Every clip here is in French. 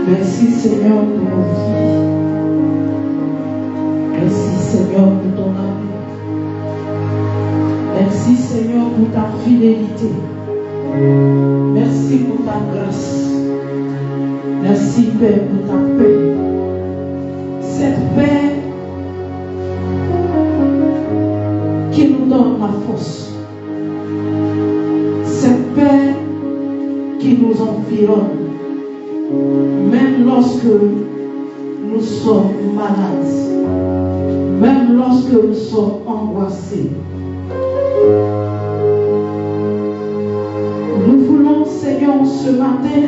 Merci Seigneur pour nos vies. Merci Seigneur pour ton amour. Merci Seigneur pour ta fidélité. Merci pour ta grâce. Merci Père pour ta paix. Cette paix qui nous donne la force. Cette paix qui nous environne. Même lorsque nous sommes malades. Même lorsque nous sommes angoissés. Nous voulons, Seigneur, ce matin,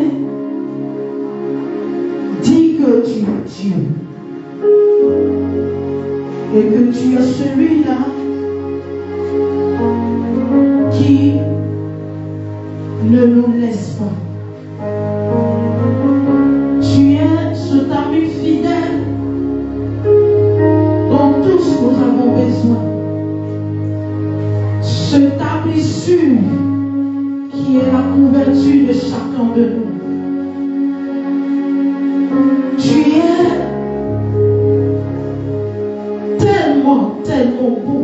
dire que tu es Dieu. Et que tu es celui-là qui ne nous laisse pas. Tu es cet ami fidèle dont tous nous avons besoin. Cet abri sûr qui est la couverture de chacun de nous. Tu es tellement, tellement bon.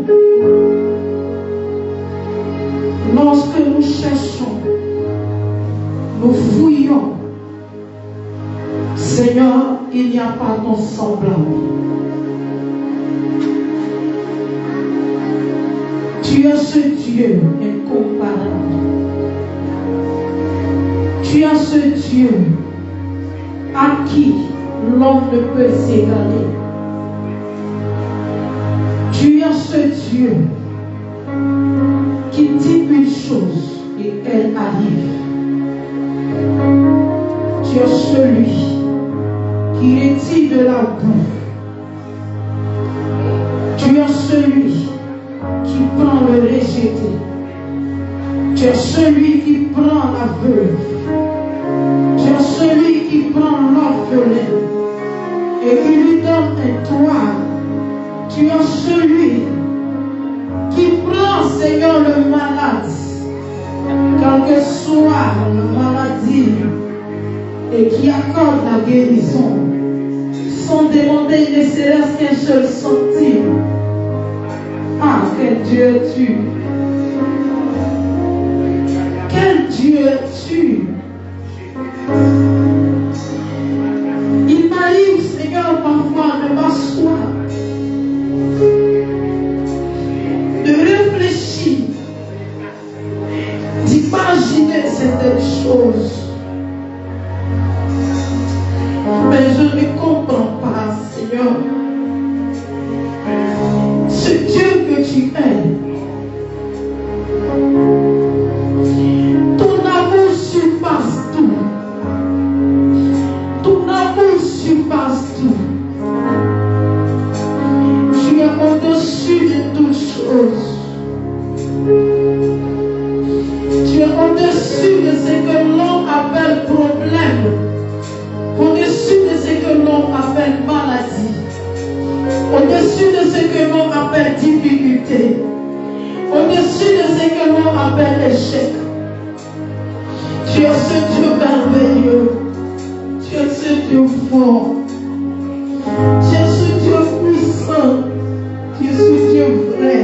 Lorsque nous cherchons, nous fouillons, Seigneur, il n'y a pas ton semblable. Tu es ce Dieu incomparable. Tu es ce Dieu à qui l'homme ne peut s'égaler. Tu es ce Dieu qui dit une chose et elle arrive. Tu es celui qui retire de la boue. Tu es celui qui prend le rejeté. Tu es celui qui prend la veuve. Tu es celui qui prend l'orphelin et qui lui donne un toit. Tu es celui qui prend, Seigneur, le malade, quel que soit la maladie, et qui accorde la guérison, sans demander ne serait-ce qu'un seul centime. Ah, quel Dieu es-tu? Quel Dieu es-tu? Il m'arrive, Seigneur, parfois de m'asseoir, de réfléchir, d'imaginer certaines choses. Mais je ne comprends pas, Seigneur, ce Dieu que tu es. Ton amour surpasse tout. Ton amour surpasse tout. Tu es au-dessus de toutes choses. Tu es au-dessus de ce que l'on appelle problème. Au-dessus de ce que l'on appelle maladie. Au-dessus de ce que l'on appelle difficulté. Au-dessus de ce que l'on appelle échec. Tu es ce Dieu merveilleux. Tu es ce Dieu fort. Tu es ce Dieu puissant. Tu es ce Dieu vrai.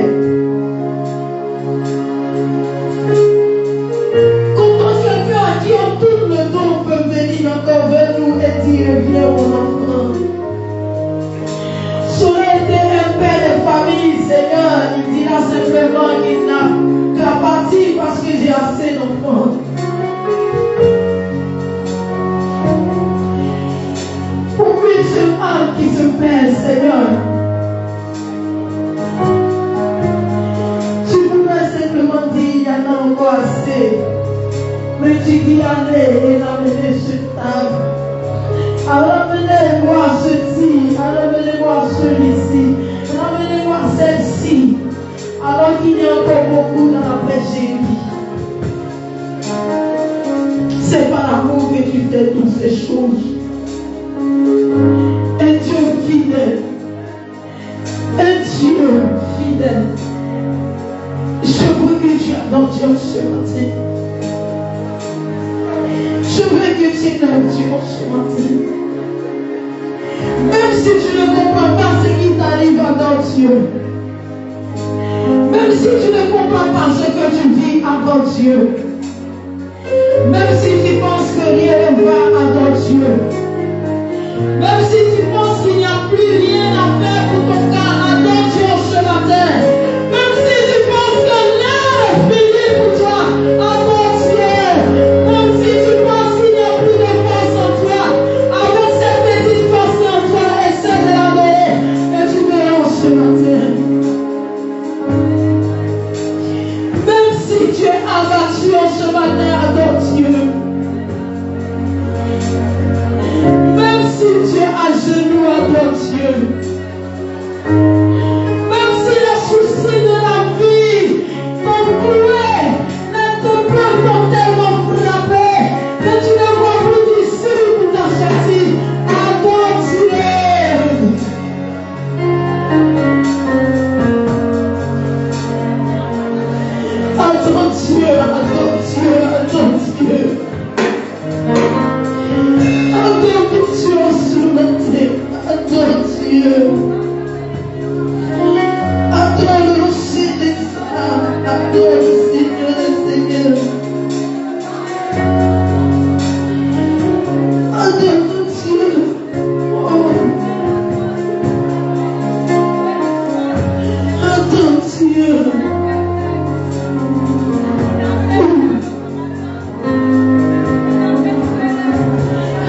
Quand quelqu'un à qui on tourne le dos, on peut venir encore vers nous et dire, viens mon enfant. Ça aurait été un père de famille, Seigneur, il dira simplement qu'il n'a qu'à partir parce que j'ai assez d'enfants. Pourquoi ce mal qui se perd, Seigneur? Tu pouvais simplement dire, il y en a encore assez. Mais tu dis, allez et l'amener sur table. Alors amenez-moi ceci, alors amenez-moi celui-ci, amenez-moi celle-ci. Alors qu'il y a encore beaucoup dans la péché. C'est par l'amour que tu fais toutes ces choses. Un Dieu fidèle. Un Dieu fidèle. Je veux que tu adores Dieu ce matin. Je veux que éternellement ce matin. Même si tu ne comprends pas ce qui t'arrive avant Dieu, même si tu ne comprends pas ce que tu vis avant Dieu, même si tu penses que rien ne va avant Dieu, même si tu penses qu'il n'y a plus rien à faire pour ton cas avant Dieu ce matin, même si tu penses que l'heure est finie pour toi avant Dieu, même si tu penses qu'il n'y a plus de force en toi, avant cette petite force en toi, essaie de la donner et tu verras ce matin. Même si tu es abattu en ce matin avant Dieu, même si tu es à genoux avant Dieu, même si les soucis de la vie t'ont cloué, t'ont tellement frappé que tu ne vois plus d'issue pour ta sortie avant Dieu. Attends Dieu, attends Dieu, attends Dieu. Attends Dieu ce matin, attends Dieu. Attends le Seigneur, attends le Seigneur. Attends Dieu. Oh. Attends Dieu.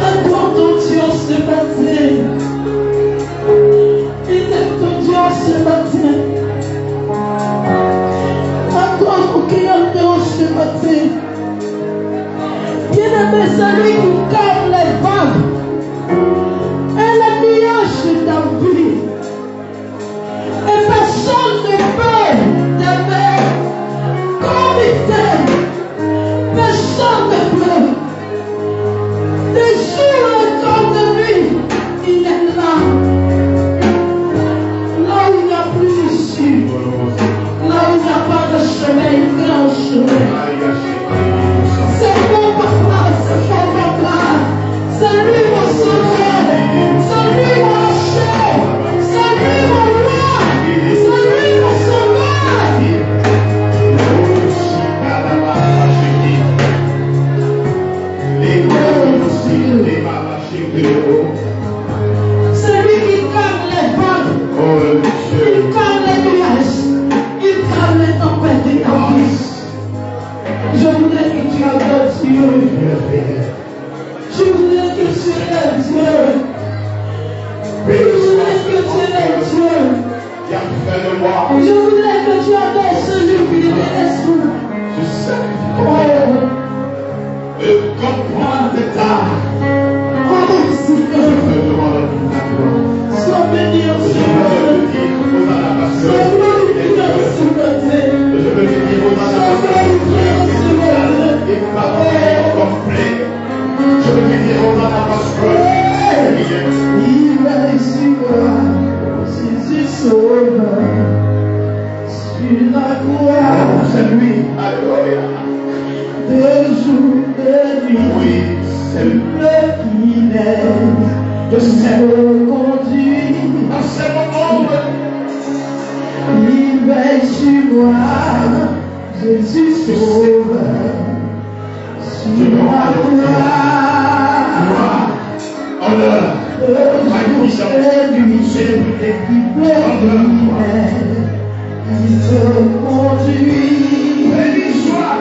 Attends ton Dieu ce matin. Il est ton Dieu ce matin. Attends ton Créateur ce matin. Bien-aimé, celui qui calme les vagues et les nuages de ta vie. Et personne ne peut t'aimer comme il t'aime. Personne ne peut. Des jours et comme de nuit, il est là. Là où il n'y a plus d'issue. Là où il n'y a pas de chemin, grand chemin. C'est mon papa, c'est mon papa. C'est lui mon sauveur. C'est lui mon rocher. C'est lui mon roi. C'est lui mon sauveur. C'est lui qui calme les vagues. Il calme les nuages. Il calme les tempêtes et ta vie. Je voudrais que tu adores Dieu. Je voudrais que tu aimes Dieu. Je voudrais que tu aimes Dieu. Je voudrais que tu adores celui qui est l'esprit. Oh Seigneur. Sois béni en ce matin. Sois glorifié en ce matin. Sois glorifié en ce matin. Il va ici voir si tu sauves sur la croix. C'est lui. Alléluia. De jour, de nuit. Oui, c'est lui. Le qui naît, de se conduit. À ce moment, Il veille sur moi, Jésus sauve sur la croix. honneur, magnificence, célébrité, Il te conduit. béni soit.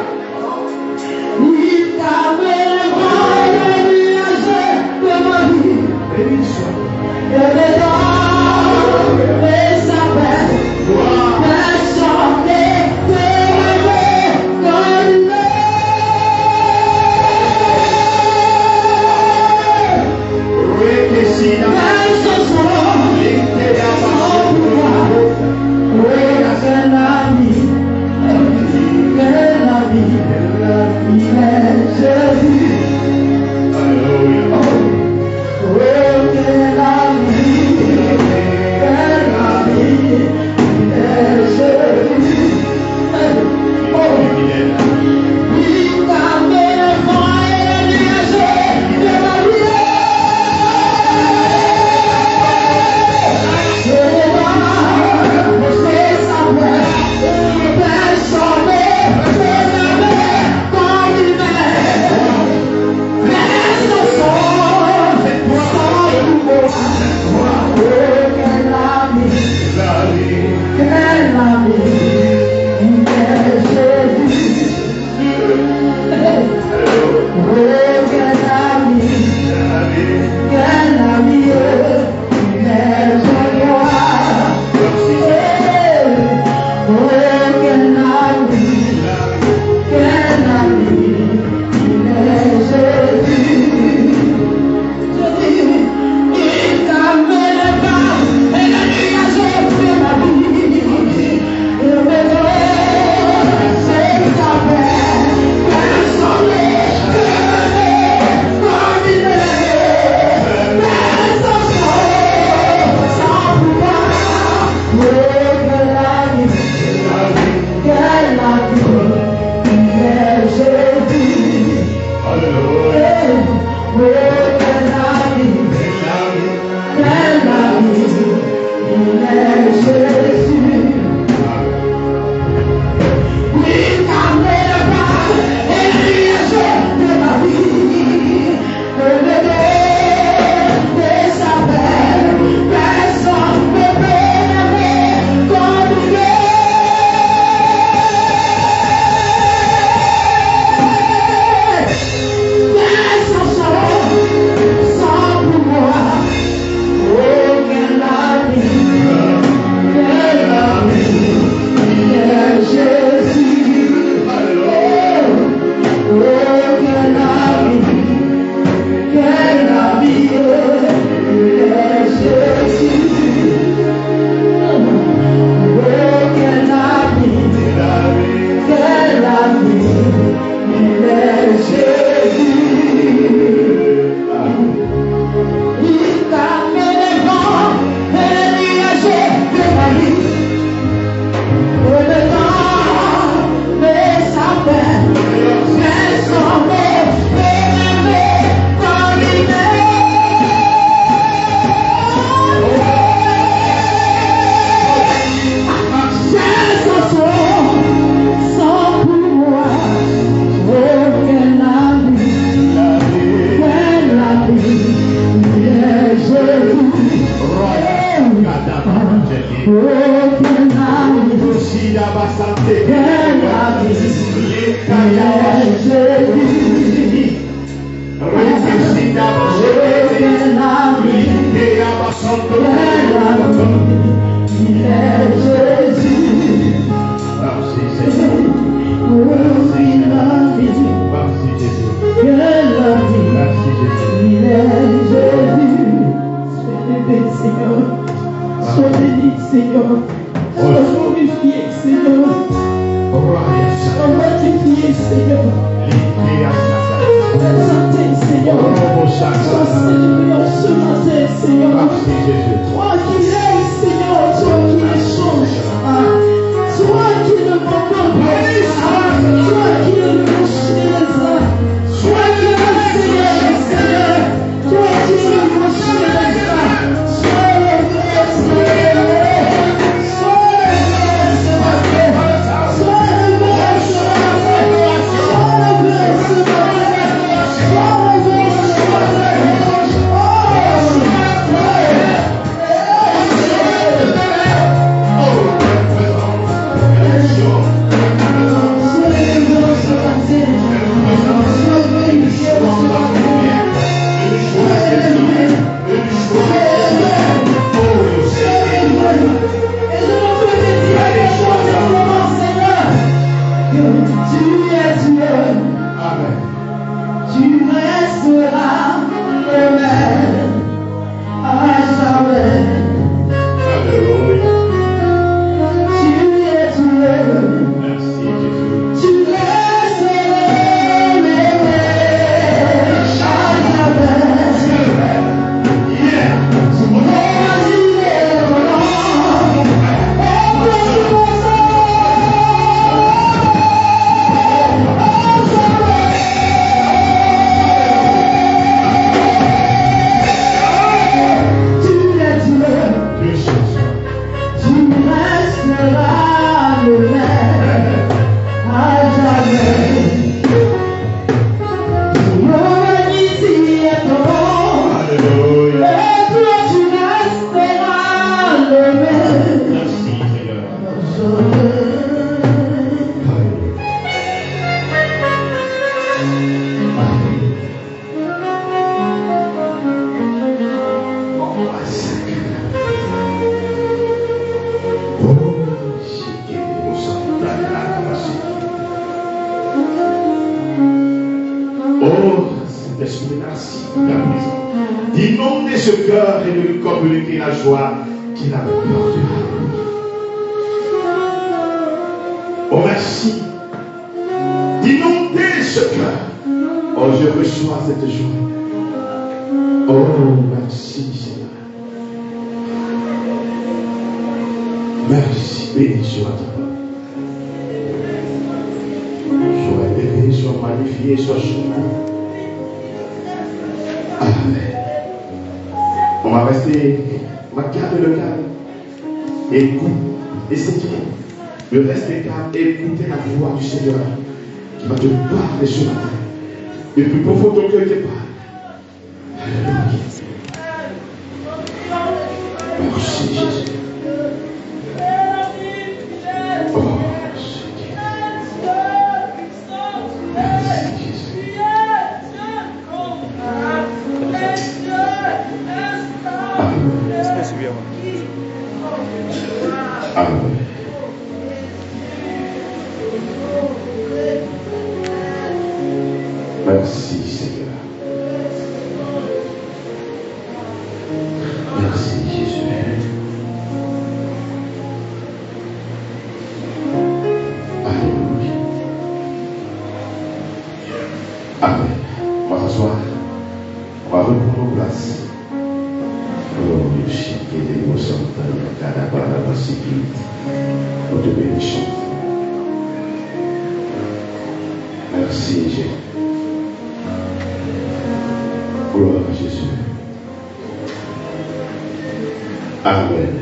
Il t'a mis le nuage de ma vie. Béni soit. Et les dents, les appels, personne n'est heureux comme lui. Oui, que si la Mais ce soir, son pouvoir, oui, c'est la vie. Seigneur. Sois glorifié, Seigneur. Sois magnifié, Seigneur. Exalté, Seigneur. Sois célébré en ce matin, Seigneur. Toi qui règnes, Seigneur, toi qui échanges. Toi qui ne m'abandonnes pas. Toi qui ne me chéris pas. Toi qui es le Seigneur, Seigneur. Toi qui ne me chéris pas. Sois élevé, Seigneur. Sois élevé ce matin. Sois élevé ce matin. Sois élevé ce matin. Sois élevé ce matin. D'inonder ce cœur et de lui communiquer la joie qu'il a portée. Oh merci d'inonder ce cœur. Oh je reçois cette joie. Oh merci Seigneur. Merci, béni soit ton nom. Sois élevé, sois magnifié, sois chanté. Amen. On va rester, on va garder le calme. Écoute, essayez de rester calme et écouter la voix du Seigneur qui va te parler ce matin. Le plus profond de ton cœur te parle. Alléluia. Merci Jésus. Oh Seigneur. Merci Jésus. Amen. Merci Seigneur. Merci Jésus. Alléluia. Amen. On va s'asseoir. On va reprendre nos places. Nous te bénissons. Merci Jésus. Gloire à Jésus. Amen.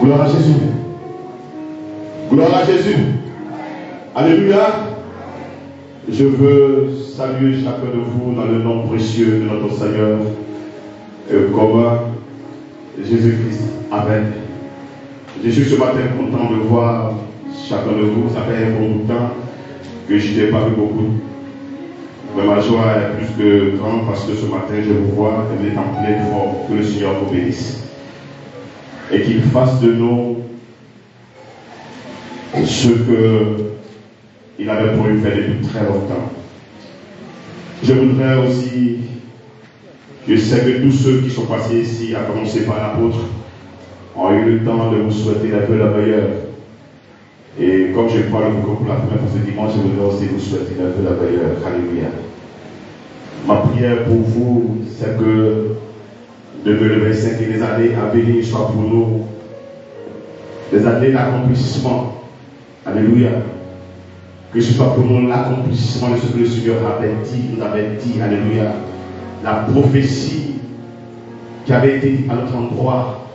Gloire à Jésus. Gloire à Jésus. Alléluia. Je veux saluer chacun de vous dans le nom précieux de notre Seigneur commun, Jésus-Christ. Amen. Je suis ce matin content de voir chacun de vous. Ça fait un bon temps que je n'ai pas vu beaucoup. Mais ma joie est plus que grande parce que ce matin je vous vois et vous êtes en pleine forme. Que le Seigneur vous bénisse. Et qu'il fasse de nous ce qu'il avait promis faire depuis très longtemps. Je voudrais aussi, je sais que tous ceux qui sont passés ici, à commencer par l'apôtre, ont eu le temps de vous souhaiter un peu la meilleure. Et comme je parle beaucoup pour la première fois ce dimanche, je voudrais aussi vous souhaiter un peu la meilleure. Alléluia. Ma prière pour vous, c'est que 2025 et les années à venir soient pour nous des années d'accomplissement. Alléluia. Que ce soit pour nous l'accomplissement de ce que le Seigneur nous avait dit. Alléluia. La prophétie qui avait été dite à notre endroit.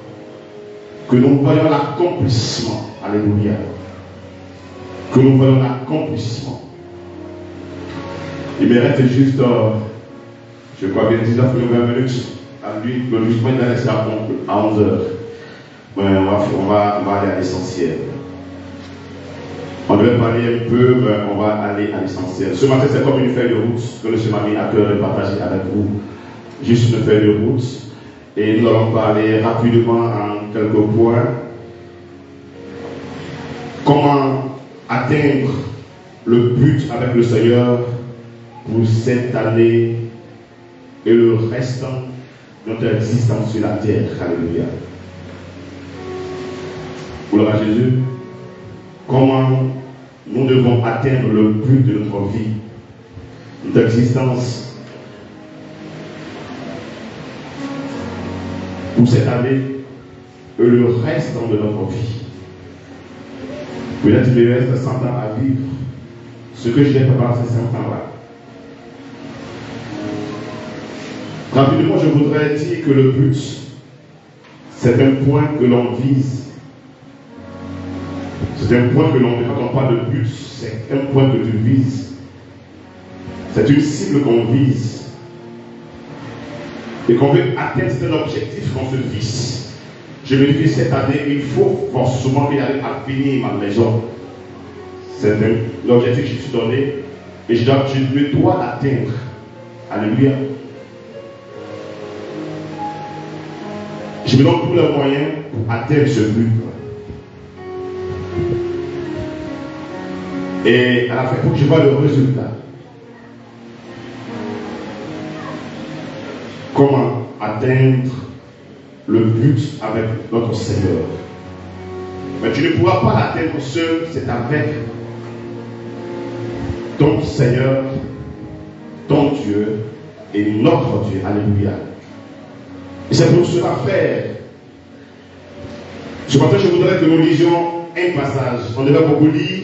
Que nous voyons l'accomplissement. Alléluia. Que nous voyons l'accomplissement. Il me reste juste, je crois bien 19 ou 20 minutes. À lui, le jugement est laissé à 11 heures. Mais on va aller à l'essentiel. On devait parler un peu, mais on va aller à l'essentiel. Ce matin, c'est comme une feuille de route que le Seigneur m'a mis à cœur de partager avec vous. Juste une feuille de route. Et nous allons parler rapidement en quelques points. Comment atteindre le but avec le Seigneur pour cette année et le restant de notre existence sur la terre. Alléluia. Gloire à Jésus. Comment nous devons atteindre le but de notre vie, notre existence pour cette année et le restant de notre vie. Peut-être qu'il me reste 100 ans à vivre. Ce que je vais préparer ces 100 ans-là. Rapidement, je voudrais dire que le but, c'est un point que l'on vise. C'est un point que l'on vise. Quand on parle de but, c'est un point que tu vises. C'est une cible qu'on vise. Et qu'on veut atteindre, c'est un objectif qu'on se fixe. Je me dis cette année, il faut forcément que j'arrive à finir ma maison. C'est l'objectif que je me suis donné. Et je dois l'atteindre. Alléluia. Je me donne tous les moyens pour atteindre ce but. Et à la fin, il faut que je vois le résultat. Comment atteindre le but avec notre Seigneur. Mais tu ne pourras pas l'atteindre seul, c'est avec ton Seigneur, ton Dieu et notre Dieu. Alléluia. Et c'est pour cela faire. Ce matin, je voudrais que nous lisions un passage. On devait beaucoup lire,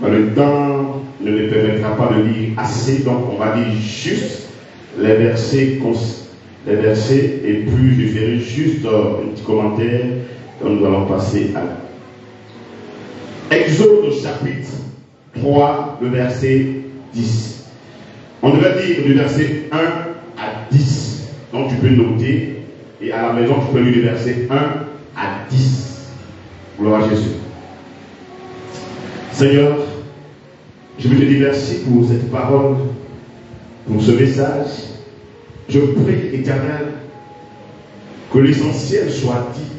mais le temps ne nous permettra pas de lire assez, donc on va lire juste les versets et puis je ferai juste un petit commentaire et nous allons passer à Exode chapitre 3, le verset 10. On devait lire du verset 1 à 10. Donc tu peux noter et à la maison tu peux lire du verset 1 à 10. Gloire à Jésus. Seigneur, je veux te dire merci pour cette parole, pour ce message. Je prie, Éternel, que l'essentiel soit dit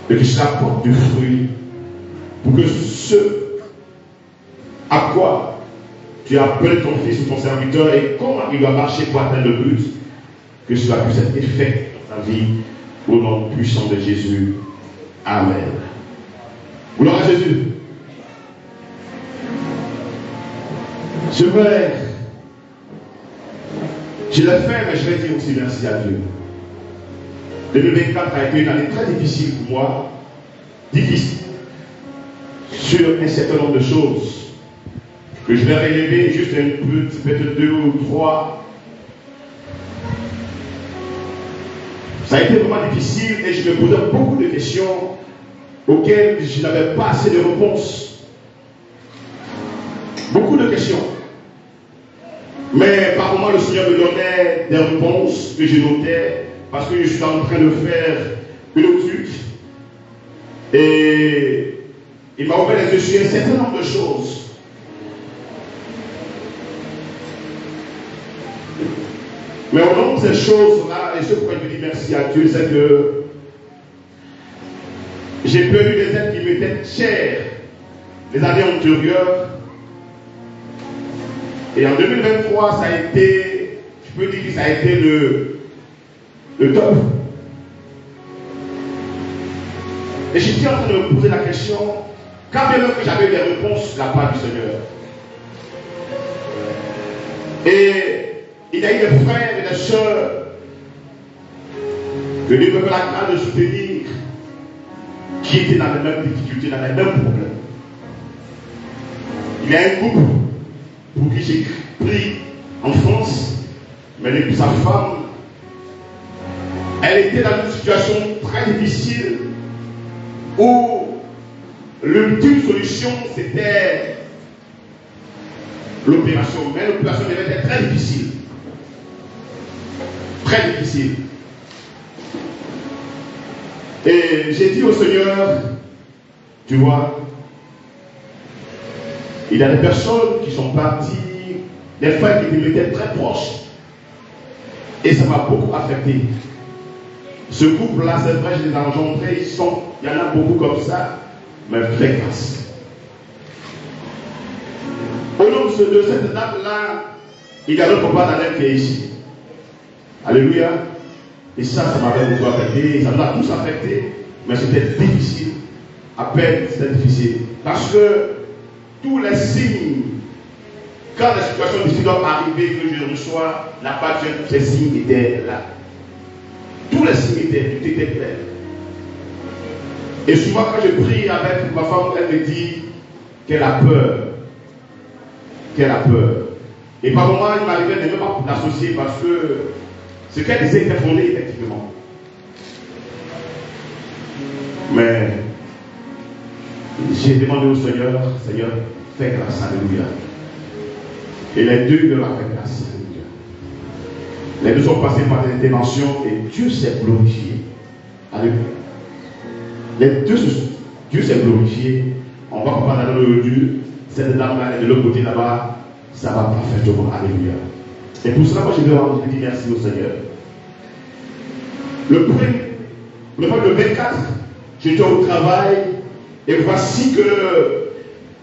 et que cela apporte du fruit pour que ce à quoi tu as appelé ton fils ou ton serviteur et comment il doit marcher pour atteindre le but, que cela puisse être fait dans ta vie au nom puissant de Jésus. Amen. Gloire à Jésus. Je l'ai fait, mais je vais dire aussi merci à Dieu. 2024 a été une année très difficile pour moi. Difficile. Sur un certain nombre de choses. Que je vais relever juste un petit, peut-être 2 ou 3. Ça a été vraiment difficile et je me posais beaucoup de questions auxquelles je n'avais pas assez de réponses. Beaucoup de questions. Mais par moments, le Seigneur me donnait des réponses que je notais parce que je suis en train de faire une étude. Et il m'a ouvert les yeux sur un certain nombre de choses. Mais au nom de ces choses-là, et ce pourquoi je dis merci à Dieu, c'est que j'ai perdu des êtres qui m'étaient chers les années antérieures. Et en 2023, ça a été, je peux dire que ça a été le top. Et j'étais en train de me poser la question, quand bien même que j'avais des réponses de la part du Seigneur. Et il y a eu des frères et des sœurs que Dieu me fait la grâce de soutenir, qui étaient dans les mêmes difficultés, dans les mêmes problèmes. Il y a un couple pour qui j'ai pris en France, mais sa femme, elle était dans une situation très difficile où l'ultime solution c'était l'opération. Mais l'opération devait être très difficile. Très difficile. Et j'ai dit au Seigneur, tu vois, il y a des personnes qui sont parties, des frères qui m'étaient très proches. Et ça m'a beaucoup affecté. Ce couple-là, c'est vrai, je les ai engendrés, il y en a beaucoup comme ça, mais très grâce. Au nom de cette dame-là, il y a notre papa d'Alain qui est ici. Alléluia. Et ça m'avait beaucoup affecté, ça nous a tous affectés, mais c'était difficile. À peine, c'était difficile. Parce que tous les signes, quand la situation difficile doit arriver, que je reçois la part de Dieu, ces signes étaient là. Tous les signes étaient, tout était clair. Et souvent, quand je prie avec ma femme, elle me dit qu'elle a peur. Qu'elle a peur. Et par moments, il m'arrivait de ne même pas l'associer parce que ce qu'elle disait était fondé, effectivement. Mais j'ai demandé au Seigneur, Seigneur, fais grâce, alléluia. Et les deux leur ont fait grâce, alléluia. Les deux sont passés par des interventions et Dieu s'est glorifié. Alléluia. Les deux, Dieu s'est glorifié. On va pas dans le Dieu. Cette dame-là est de l'autre côté là-bas. Ça va parfaitement. Alléluia. Et pour cela, moi je vais dire merci au Seigneur. Le 24, j'étais au travail et voici que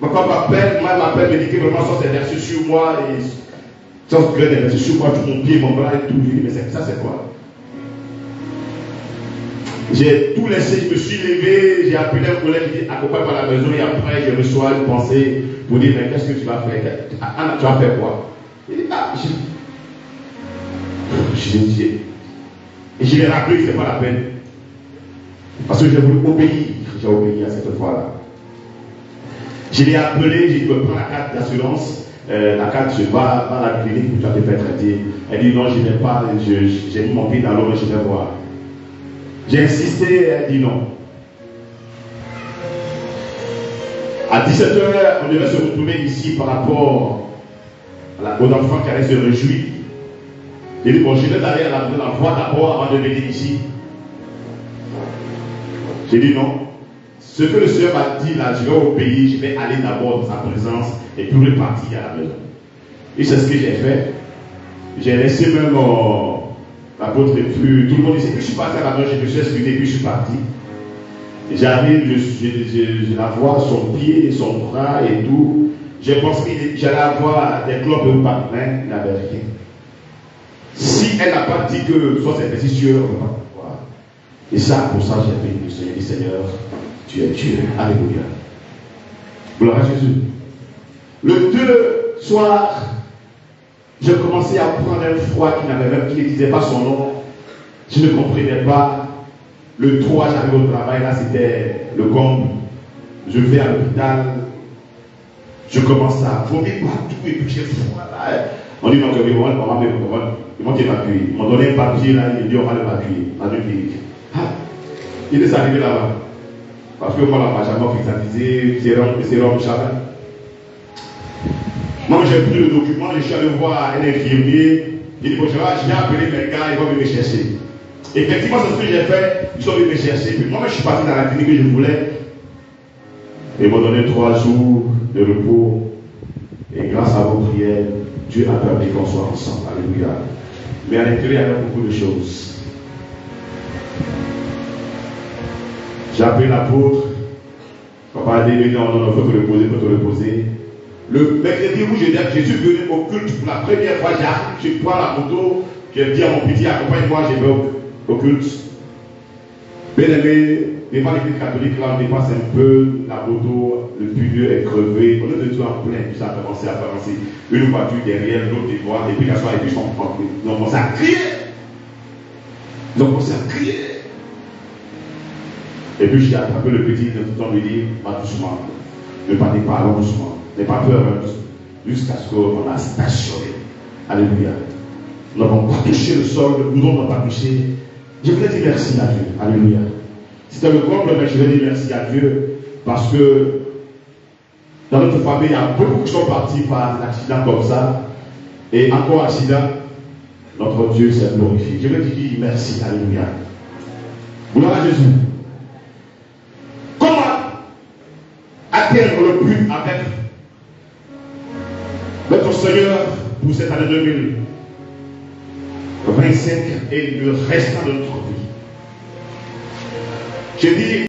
ma femme m'appelle, me dit que vraiment ça s'est versé sur moi et ça s'est versé sur moi, tout mon pied, mon bras et tout. Je dis, mais ça c'est quoi? J'ai tout laissé, je me suis levé, j'ai appelé un collègue, j'ai dit accompagne-moi à la maison et après je reçois une pensée pour dire, mais qu'est-ce que tu vas faire? Anna, tu vas faire quoi? Il dit, je dis, et je l'ai rappelé que ce n'est pas la peine. Parce que j'ai voulu obéir. J'ai obéi à cette fois-là. Je l'ai appelé, j'ai dit, prends la carte d'assurance. La carte, je vais à la clinique où tu vas te faire traiter. Elle dit, non, je ne vais pas. J'ai mis mon pied dans l'eau, mais je vais voir. J'ai insisté, elle dit non. À 17h, on devait se retrouver ici par rapport aux enfants qui allaient se réjouir. J'ai dit, bon, je vais aller à la voie d'abord avant de venir ici. J'ai dit non. Ce que le Seigneur m'a dit là, je vais au pays, je vais aller d'abord dans sa présence et puis repartir à la maison. Et c'est ce que j'ai fait. J'ai laissé même l'apôtre et puis tout le monde disait que je suis parti à la maison, je me suis excusé et puis je suis parti. J'arrive, je la vois, son pied, son bras et tout. Je pensais que j'allais avoir des clopes ou pas, mais il n'avait rien. Si elle n'a pas dit que soit c'est précis sûr, on ne peut pas pouvoir. Et ça, pour ça, j'ai pris le Seigneur, dit Seigneur, tu es Dieu. Alléluia. Gloire à Jésus. Le 2 soir, je commençais à prendre un froid qui ne disait pas son nom. Je ne comprenais pas. Le 3, j'arrive au travail, là c'était le gong. Je vais à l'hôpital. Je commence à vomir partout et puis j'ai froid là. On dit non, que ils m'ont évacué. Ils m'ont donné un papier là, ils m'ont dit on va l'évacuer dans une clinique. Il est arrivé là-bas. Parce que moi, là-bas, j'ai jamais fixatisé, sérum, charbon. Moi, j'ai pris le document, je suis allé voir un infirmier. Il dit, bon, je vais appeler mes gars, ils vont venir me chercher. Effectivement, c'est ce que j'ai fait. Ils sont venus me chercher. Puis moi, je suis parti dans la clinique que je voulais. Ils m'ont donné 3 jours de repos. Et grâce à vos prières, Dieu a permis qu'on soit ensemble. Alléluia. Mais à l'intérieur, il y avait beaucoup de choses. J'ai appelé l'apôtre. Papa a dit, non, il faut te reposer. Le mercredi où je suis venu au culte pour la première fois, j'arrive, je prends la moto, je dis à mon petit, accompagne-moi, je vais au culte. Bien aimé, devant l'église catholique, là, on dépasse un peu, la moto, le pneu est crevé, on est de tout en plein, puis ça a commencé à avancer. Une voiture derrière, l'autre devant, et puis la soirée, ils ont commencé à crier. Ils ont commencé à crier. Et puis j'ai attrapé le petit tout en lui dit, pas doucement, ne partez pas, allons doucement, n'ayez pas peur, jusqu'à ce qu'on a stationné. Alléluia. Nous n'avons pas touché le sol, nous n'avons pas touché. Je voulais dire merci à Dieu. Alléluia. C'était le comble, mais je vais dire merci à Dieu parce que dans notre famille, il y a beaucoup qui sont partis par un accident comme ça. Et encore accident, notre Dieu s'est glorifié. Je vais dire merci. Alléluia. Gloire à Jésus. Comment atteindre le but avec notre Seigneur pour cette année 2025 et le restant de notre vie? Je dis,